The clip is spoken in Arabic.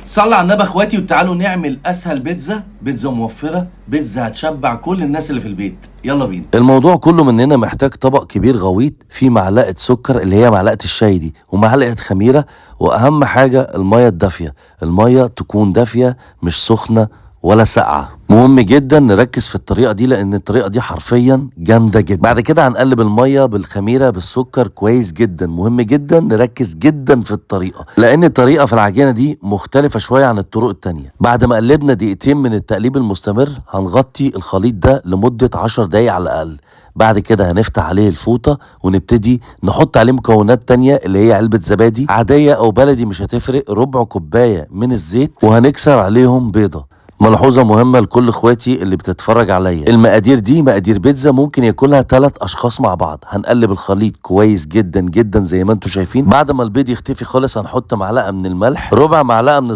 صلوا على النبي اخواتي وتعالوا نعمل اسهل بيتزا موفره، بيتزا هتشبع كل الناس اللي في البيت. يلا بينا. الموضوع كله مننا محتاج طبق كبير غويط فيه معلقة سكر اللي هي معلقة الشاي دي، ومعلقة خميرة، واهم حاجة المية الدافية. المية تكون دافية مش سخنة ولا ساقعة. مهم جدا نركز في الطريقة دي لان الطريقة دي حرفيا جامدة جدا. بعد كده هنقلب المية بالخميرة بالسكر كويس جدا. مهم جدا نركز جدا في الطريقة لان الطريقة في العجينة دي مختلفة شوية عن الطرق التانية. بعد ما قلبنا دقيقتين من التقليب المستمر هنغطي الخليط ده لمدة 10 دقايق على الاقل. بعد كده هنفتح عليه الفوطة ونبتدي نحط عليه مكونات تانية اللي هي علبة زبادي عادية او بلدي مش هتفرق، ربع كوباية من الزيت، وهنكسر عليهم بيضة. ملحوظة مهمة لكل اخواتي اللي بتتفرج عليا، المقادير دي مقادير بيتزا ممكن ياكلها 3 اشخاص مع بعض. هنقلب الخليط كويس جدا جدا زي ما انتم شايفين. بعد ما البيض يختفي خالص هنحط معلقة من الملح، ربع معلقة من